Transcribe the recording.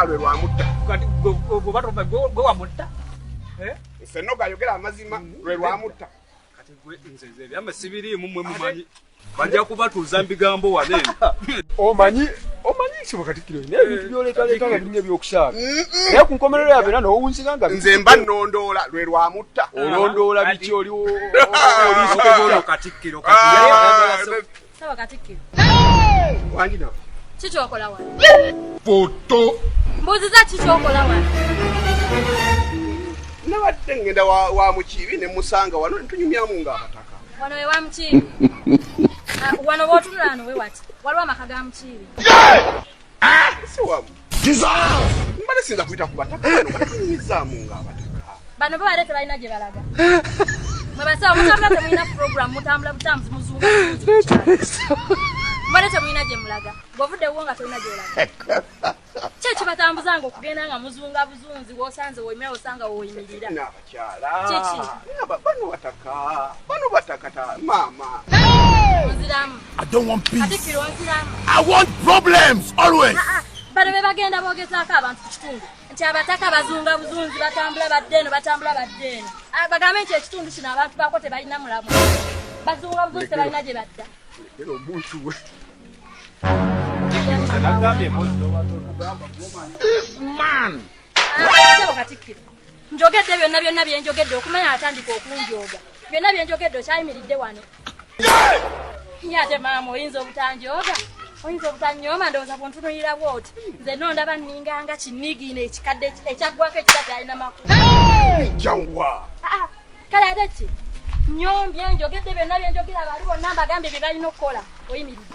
lwe lwamutta. Kati gwe wamutta? Senoga ayogera amazima lwe lwamutta. Kati gwe nze ebyama sibiriimu mmwe mumanyi. Bajja kubatuuza mbigambo wano eno. Omanyi kibo Katikkiro n'ebintu by'oleetaleeta nga birina ebyokusaaga. Naye ku nkomerero ya byonna n'owunzika nga nze mba nnondoola lwe lwamutta. olondoola biki oliwo Katikkiro Sawa Katikkiro. Wangi nawe. Kiki okola wano? Poto. Mbuuziza kiki okola wano? Nabadde ngenda wa mukiibi ne musanga wano ne tunyumyamu ng'abataka. Wano we wa Mukiibi. Wano bw'otunula wano we wati. Waliwo amaka ga Mukiibi. Si wamu. Mbadde sinza kuyita ku bataka wano batunyumizaamu ng'abataka. Bano babadde tebalina gye balaga. Mwe basawo mutambula temulina program mutambula butambuzi muzuuga. Mbadde temulina gye mulaga. Bw'ovudde wo nga tolina gye olaga. Kye kibatambuzanga okugenda nga muzunga buzunzi w'osanze woyimira osanga woyimirira. N'abakyala. Kiki? Bano bataka maama. Onziramu. I don't want peace. Katikkiro onziramu. I want problems always. Bano be bagenda boogezaako abantu ku kitundu nti abataka bazunga buzunzi batambula badde eno batambula badde eno. Bagambe nti ekitundu kino abantu bako tebalina mulamu. Bazunga buzunzi tebalina gye badda. Man. Sebo Katikkiro. Njogedde byonna bye njogedde okumanya atandika okunjooga. Byonna bye njogedde okyayimiridde wano. Ye ate maama oyinza obutanjooga. Oyinza obutanyooma ndowooza bw'ontunuulira bw'oti. Nze ndaba nninganga kinnigiina ekikadde ekyaggwako ekitadde alina makulu. Jangwa. Kale ate ki? Nyombye njogedde byonna bye njogera bali bonna mbagambye bye balina okukola. Oyimiridde.